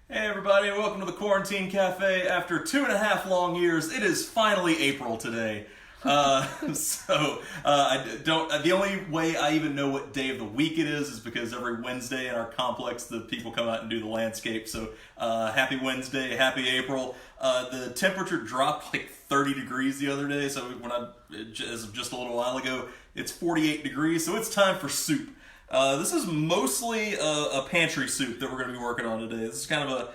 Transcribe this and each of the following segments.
Hey everybody, welcome to the Quarantine Cafe. After 2.5 long years, it is finally April today. The only way I even know what day of the week it is because every Wednesday in our complex the people come out and do the landscape. So happy Wednesday, happy April. The temperature dropped like 30 degrees the other day, so as of just a little while ago, it's 48 degrees, so it's time for soup. This is mostly a pantry soup that we're going to be working on today. This is kind of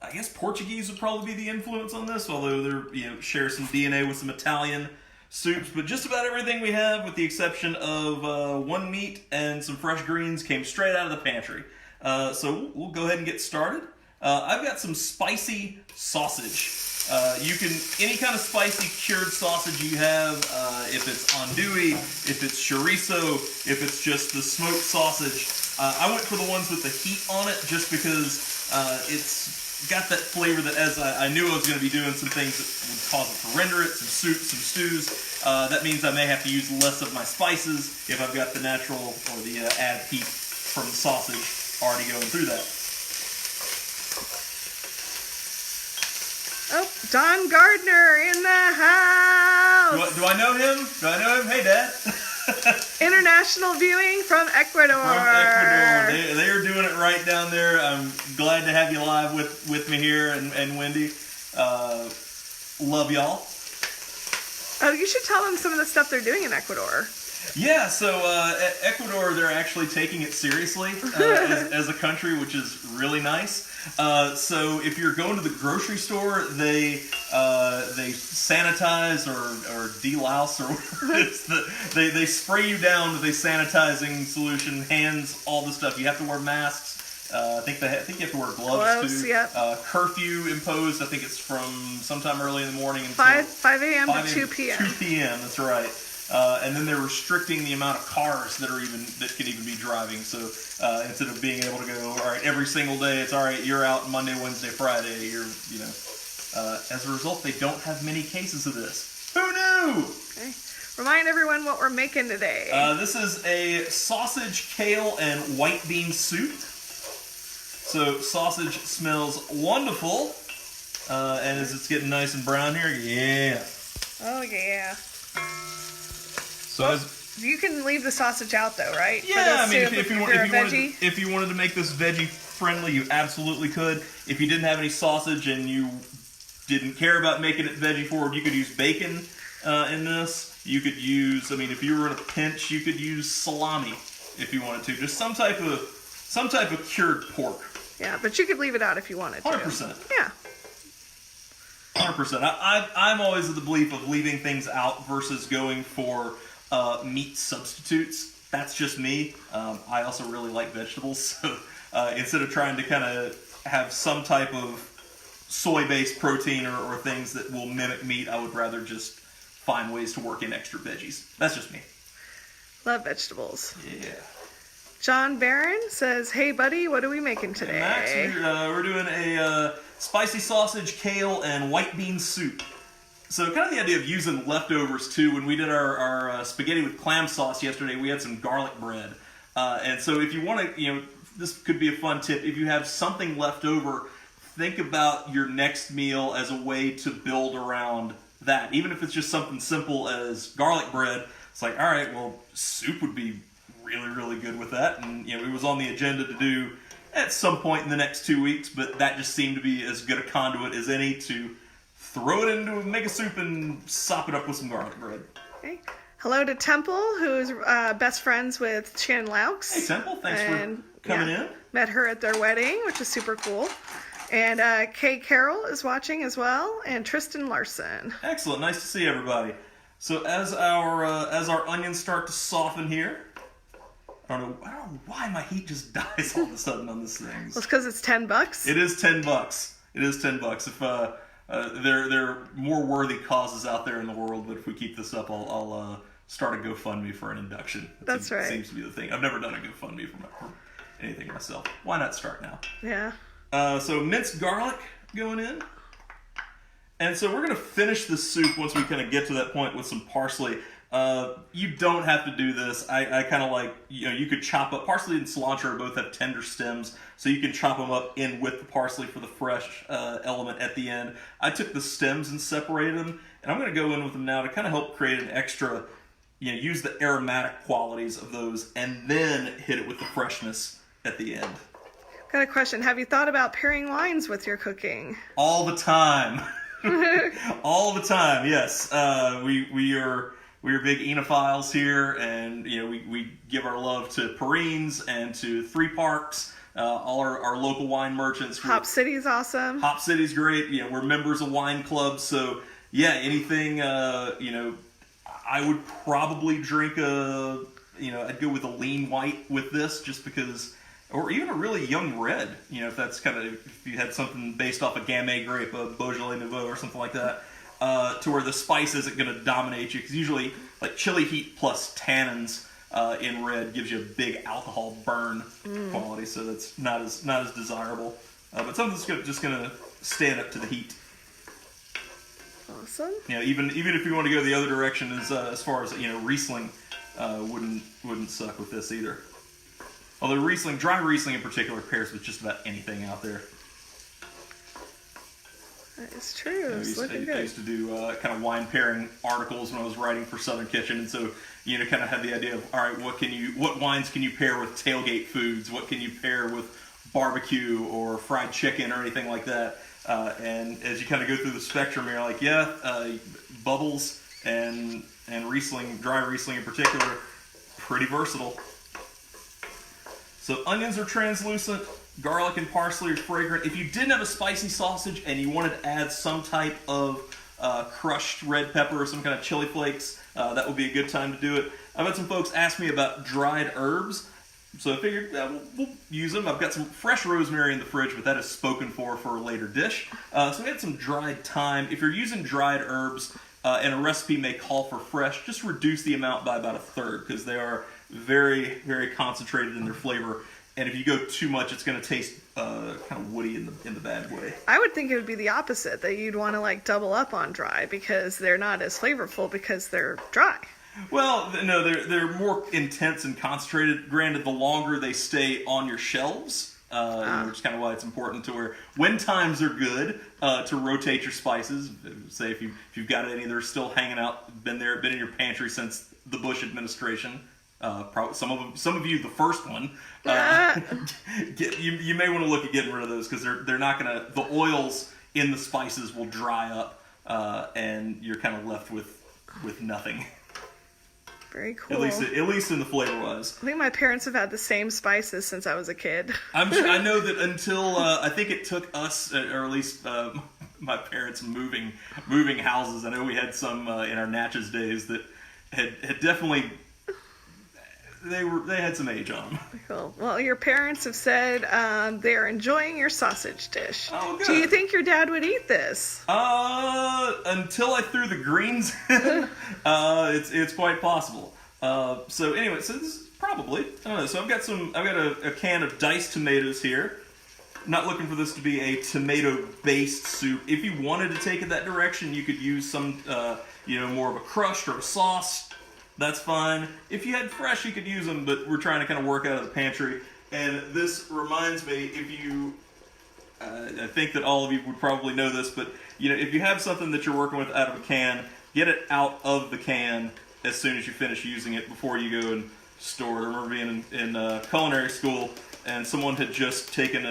I guess Portuguese would probably be the influence on this, although they're share some DNA with some Italian soups. But just about everything we have, with the exception of one meat and some fresh greens, came straight out of the pantry. So we'll go ahead and get started. I've got some spicy sausage. You can, any kind of spicy cured sausage you have, if it's andouille, if it's chorizo, if it's just the smoked sausage. I went for the ones with the heat on it just because it's got that flavor that, as I knew I was going to be doing some things that would cause it to render it, some soups, some stews. That means I may have to use less of my spices if I've got the natural or the added heat from the sausage already going through that. Oh, Don Gardner in the house! Do I know him? Hey, Dad. International viewing from Ecuador. From Ecuador. They are doing it right down there. I'm glad to have you live with me here, and Wendy. Love y'all. Oh, you should tell them some of the stuff they're doing in Ecuador. Yeah, so Ecuador, they're actually taking it seriously as a country, which is really nice. So if you're going to the grocery store, they sanitize or delouse or whatever it is. They spray you down with a sanitizing solution, hands, all the stuff. You have to wear masks. I think you have to wear gloves too. Yep. Curfew imposed. I think it's from sometime early in the morning until 5 a.m. to 2 p.m. 2 p.m. That's right. And then they're restricting the amount of cars that can even be driving. So instead of being able to go, all right, every single day, it's all right, you're out Monday, Wednesday, Friday. As a result, they don't have many cases of this. Who knew? Okay. Remind everyone what we're making today. This is a sausage, kale, and white bean soup. So sausage smells wonderful, and as it's getting nice and brown here, yeah. Oh yeah. So well, you can leave the sausage out though, right? Yeah, I mean, if you wanted to make this veggie friendly, you absolutely could. If you didn't have any sausage and you didn't care about making it veggie forward, you could use bacon in this. You could use, if you were in a pinch, you could use salami if you wanted to. Just some type of cured pork. Yeah, but you could leave it out if you wanted to. 100%. Yeah. 100%. I'm always of the belief of leaving things out versus going for meat substitutes. That's just me. I also really like vegetables, so instead of trying to kind of have some type of soy-based protein or things that will mimic meat, I would rather just find ways to work in extra veggies. That's just me. Love vegetables. Yeah. John Barron says, "Hey buddy, what are we making today?" Hey, Max, we're doing a spicy sausage, kale, and white bean soup. So kind of the idea of using leftovers too. When we did our spaghetti with clam sauce yesterday, we had some garlic bread. And so if you want to, this could be a fun tip. If you have something left over, think about your next meal as a way to build around that. Even if it's just something simple as garlic bread, it's like, all right, well, soup would be really, really good with that. And, it was on the agenda to do at some point in the next 2 weeks, but that just seemed to be as good a conduit as any to throw it into, make a soup and sop it up with some garlic bread. Okay. Hello to Temple, who's best friends with Shannon Laux. Hey, Temple, thanks for coming in. Met her at their wedding, which is super cool. And Kay Carroll is watching as well, and Tristan Larson. Excellent, nice to see everybody. So as our onions start to soften here, I don't know why my heat just dies all of a sudden on this thing. Well, it's because it's $10. It is $10. It is $10. If there are more worthy causes out there in the world, but if we keep this up, I'll start a GoFundMe for an induction. That's right. Seems to be the thing. I've never done a GoFundMe for anything myself. Why not start now? Yeah. So minced garlic going in. And so we're going to finish this soup once we kind of get to that point with some parsley. You don't have to do this. I kind of like, you could chop up parsley and cilantro both have tender stems, so you can chop them up in with the parsley for the fresh element at the end. I took the stems and separated them, and I'm going to go in with them now to kind of help create an extra, use the aromatic qualities of those, and then hit it with the freshness at the end. Got a question. Have you thought about pairing wines with your cooking? All the time. All the time, yes. We are big enophiles here, and we give our love to Perrines and to Three Parks, all our local wine merchants. Hop City's awesome. Hop City's great. We're members of wine clubs, so yeah, anything. I would probably drink I'd go with a lean white with this, just because. Or even a really young red, if that's if you had something based off a Gamay grape, a Beaujolais Nouveau or something like that, to where the spice isn't going to dominate you. Because usually, like chili heat plus tannins in red gives you a big alcohol burn quality, so that's not as desirable. But something's just going to stand up to the heat. Awesome. Even if you want to go the other direction, as far as Riesling, wouldn't suck with this either. Although dry Riesling in particular, pairs with just about anything out there. That is true. I used to do kind of wine pairing articles when I was writing for Southern Kitchen, and so kind of had the idea of, all right, what wines can you pair with tailgate foods? What can you pair with barbecue or fried chicken or anything like that? And as you kind of go through the spectrum, you're like, bubbles and Riesling, dry Riesling in particular, pretty versatile. So onions are translucent, garlic and parsley are fragrant. If you didn't have a spicy sausage and you wanted to add some type of crushed red pepper or some kind of chili flakes, that would be a good time to do it. I've had some folks ask me about dried herbs, so I figured we'll use them. I've got some fresh rosemary in the fridge, but that is spoken for a later dish. So we had some dried thyme. If you're using dried herbs and a recipe may call for fresh, just reduce the amount by about a third, because they are very, very concentrated in their flavor, and if you go too much, it's going to taste kind of woody in the bad way. I would think it would be the opposite, that you'd want to double up on dry, because they're not as flavorful because they're dry. Well, no, they're more intense and concentrated. Granted, the longer they stay on your shelves, which is kind of why it's important to where when times are good to rotate your spices. Say if you've got any that are still hanging out, been in your pantry since the Bush administration. Probably some of you, the first one, you may want to look at getting rid of those, because they're not gonna. The oils in the spices will dry up, and you're kind of left with nothing. Very cool. At least in the flavor wise. I think my parents have had the same spices since I was a kid. I know that until I think it took us, or at least my parents moving houses. I know we had some in our Natchez days that had definitely. They had some age on them. Cool. Well, your parents have said they're enjoying your sausage dish. Oh, good. Do you think your dad would eat this? Until I threw the greens in, it's quite possible. So anyway, so this is probably, I don't know. So I've got a can of diced tomatoes here. Not looking for this to be a tomato-based soup. If you wanted to take it that direction, you could use some, more of a crushed or a sauce. That's fine. If you had fresh, you could use them, but we're trying to kind of work out of the pantry. And this reminds me, I think that all of you would probably know this, but if you have something that you're working with out of a can, get it out of the can as soon as you finish using it before you go and store it. I remember being in culinary school, and someone had just taken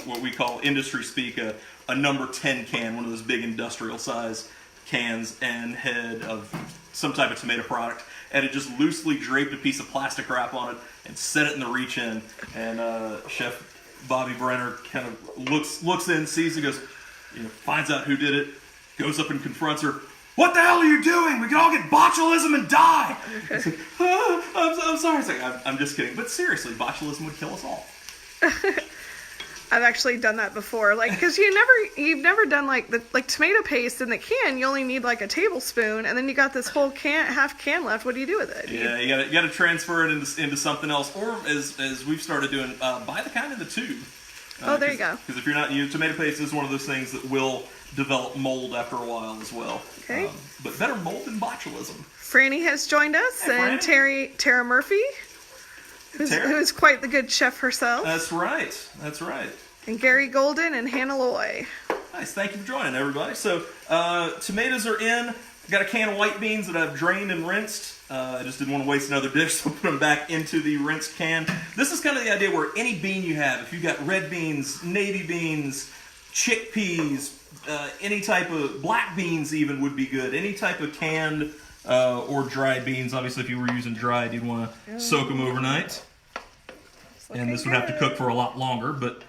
what we call industry speak, a number 10 can, one of those big industrial size cans, and had of some type of tomato product, and it just loosely draped a piece of plastic wrap on it and set it in the reach in. And Chef Bobby Brenner kind of looks in, sees it, goes, finds out who did it, goes up and confronts her. What the hell are you doing? We could all get botulism and die. It's like, I'm sorry. It's like, I'm just kidding. But seriously, botulism would kill us all. I've actually done that before, because you've never done the tomato paste in the can. You only need a tablespoon, and then you got this whole half can left. What do you do with it? Yeah, you got to transfer it into something else, or as we've started doing, buy the kind in the tube. There you go. Because if you're not, tomato paste is one of those things that will develop mold after a while as well. Okay. But better mold than botulism. Franny has joined us, Hey, and Franny. Tara Murphy, who's quite the good chef herself. That's right. And Gary Golden and Hannah Loy. Nice. Thank you for joining, everybody. So, tomatoes are in. I got a can of white beans that I've drained and rinsed. I just didn't want to waste another dish, so I put them back into the rinsed can. This is kind of the idea where any bean you have, if you've got red beans, navy beans, chickpeas, any type of black beans even would be good. Any type of canned or dried beans. Obviously, if you were using dried, you'd want to soak them overnight. And this would have to cook for a lot longer, but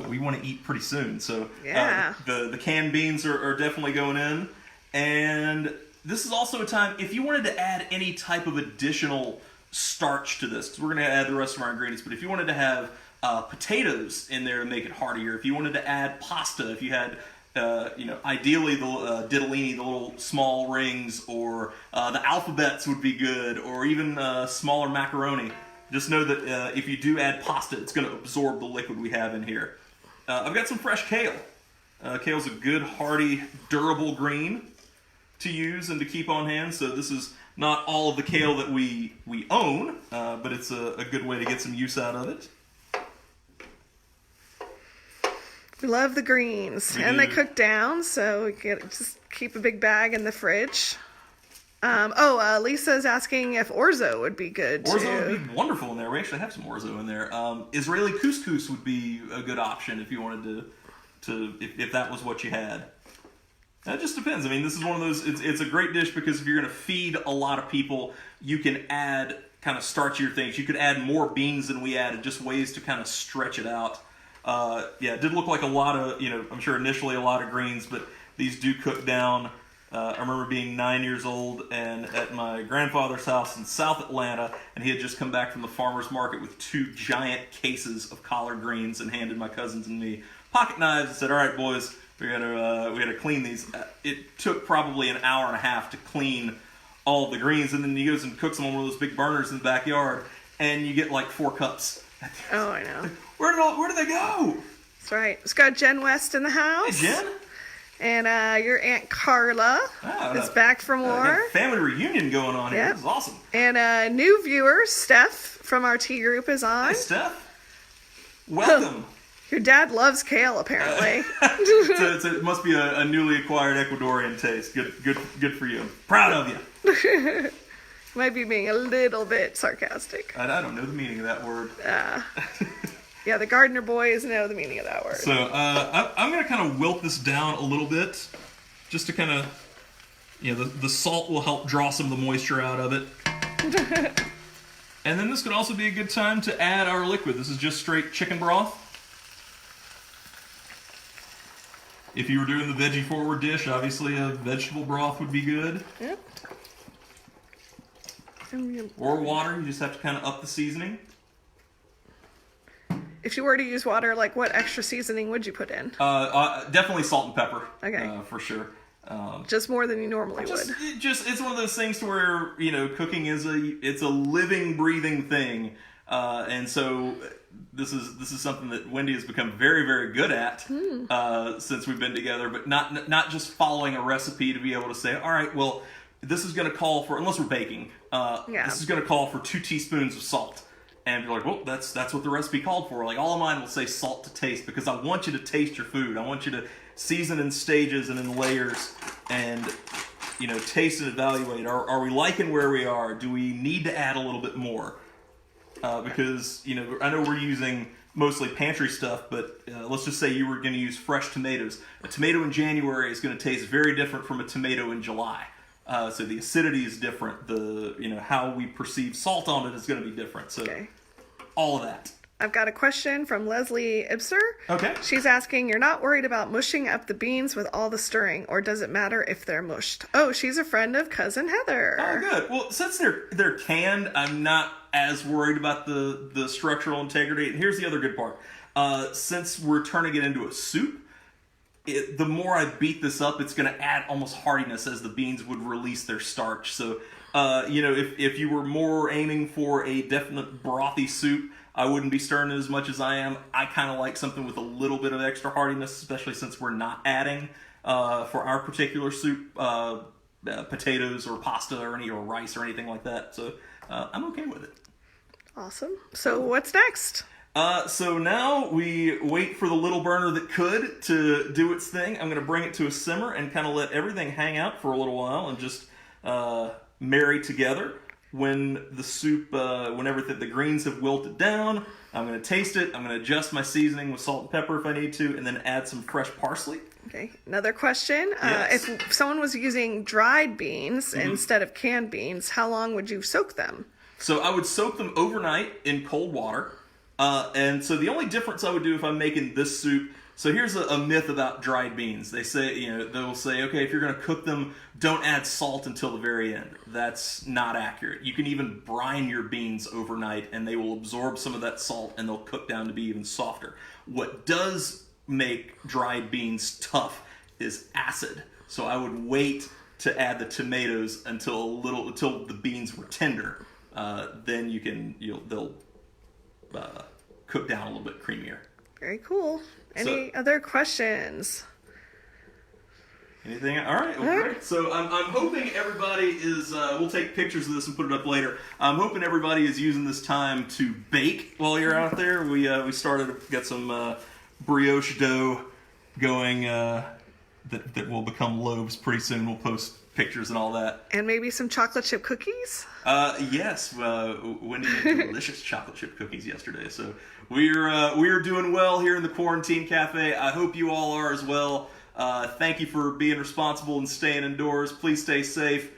we want to eat pretty soon. So the canned beans are definitely going in. And this is also a time, if you wanted to add any type of additional starch to this, because we're going to add the rest of our ingredients, but if you wanted to have potatoes in there to make it heartier, if you wanted to add pasta, if you had, ideally the ditalini, the little small rings, or the alphabets would be good, or even smaller macaroni, just know that if you do add pasta, it's going to absorb the liquid we have in here. I've got some fresh kale. Kale's a good, hearty, durable green to use and to keep on hand. So this is not all of the kale that we own, but it's a good way to get some use out of it. We love the greens, and they cook down, so we just keep a big bag in the fridge. Lisa's asking if orzo would be good too. Orzo would be wonderful in there. We actually have some orzo in there. Israeli couscous would be a good option if you wanted if that was what you had. That just depends. I mean, this is one of those, it's a great dish because if you're going to feed a lot of people, you can add kind of starchier things. You could add more beans than we added, just ways to kind of stretch it out. It did look like a lot of, I'm sure initially a lot of greens, but these do cook down. I remember being 9 years old and at my grandfather's house in South Atlanta, and he had just come back from the farmer's market with 2 giant cases of collard greens and handed my cousins and me pocket knives and said, "All right, boys, we gotta clean these." It took probably an hour and a half to clean all the greens, and then he goes and cooks them on one of those big burners in the backyard, and you get like 4 cups. Oh, I know. Where did they go? That's right. It's got Jen West in the house. Hey, Jen. And your Aunt Carla is back for more. Family reunion going on here. This is awesome. And new viewer, Steph, from our tea group is on. Hey, Steph. Welcome. Your dad loves kale, apparently. So it must be a newly acquired Ecuadorian taste. Good for you. Proud of you. Might be being a little bit sarcastic. I don't know the meaning of that word. Yeah, the Gardner boys know the meaning of that word. So I'm going to kind of wilt this down a little bit, just to kind of, the salt will help draw some of the moisture out of it. And then this could also be a good time to add our liquid. This is just straight chicken broth. If you were doing the veggie forward dish, obviously a vegetable broth would be good. Yep. Or water, you just have to kind of up the seasoning. If you were to use water, like what extra seasoning would you put in? Definitely salt and pepper. Okay. For sure. Just more than you normally would. It's one of those things to where, cooking is a living, breathing thing. And so this is something that Wendy has become very, very good at since we've been together, but not just following a recipe to be able to say, all right, well, this is going to call for, unless we're baking, this is going to call for 2 teaspoons of salt. And you're like, well, that's what the recipe called for. Like, all of mine will say salt to taste because I want you to taste your food. I want you to season in stages and in layers and, taste and evaluate. Are we liking where we are? Do we need to add a little bit more? Because, I know we're using mostly pantry stuff, but let's just say you were going to use fresh tomatoes. A tomato in January is going to taste very different from a tomato in July. So the acidity is different. How we perceive salt on it is going to be different. So all of that. I've got a question from Leslie Ibser. Okay. She's asking, you're not worried about mushing up the beans with all the stirring, or does it matter if they're mushed? Oh, she's a friend of Cousin Heather. Oh, good. Well, since they're canned, I'm not as worried about the structural integrity. And here's the other good part. Since we're turning it into a soup, the more I beat this up, it's going to add almost heartiness as the beans would release their starch. So, if you were more aiming for a definite brothy soup, I wouldn't be stirring it as much as I am. I kind of like something with a little bit of extra heartiness, especially since we're not adding for our particular soup, potatoes or pasta or rice or anything like that. So I'm okay with it. Awesome. So what's next? So now we wait for the little burner that could to do its thing. I'm going to bring it to a simmer and kind of let everything hang out for a little while and just marry together. When the soup, whenever the greens have wilted down, I'm going to taste it. I'm going to adjust my seasoning with salt and pepper if I need to, and then add some fresh parsley. Okay, another question. Yes. If someone was using dried beans instead of canned beans, how long would you soak them? So I would soak them overnight in cold water. And so the only difference I would do if I'm making this soup, so here's a myth about dried beans. They say, they'll say, okay, if you're going to cook them, don't add salt until the very end. That's not accurate. You can even brine your beans overnight and they will absorb some of that salt and they'll cook down to be even softer. What does make dried beans tough is acid. So I would wait to add the tomatoes until the beans were tender. Then they'll cook down a little bit creamier. Very cool. Any other questions? Anything? All right. Well, great. So I'm hoping everybody is. We'll take pictures of this and put it up later. I'm hoping everybody is using this time to bake while you're out there. We started to get some brioche dough going that will become loaves pretty soon. We'll post pictures and all that. And maybe some chocolate chip cookies? Yes. Wendy made delicious chocolate chip cookies yesterday. So we're doing well here in the Quarantine Cafe. I hope you all are as well. Thank you for being responsible and staying indoors. Please stay safe.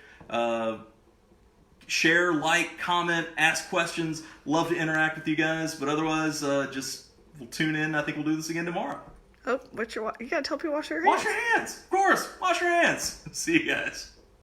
Share, like, comment, ask questions. Love to interact with you guys. But otherwise, we'll tune in. I think we'll do this again tomorrow. Oh, you gotta tell people to wash their hands. Wash your hands, of course. Wash your hands. See you guys.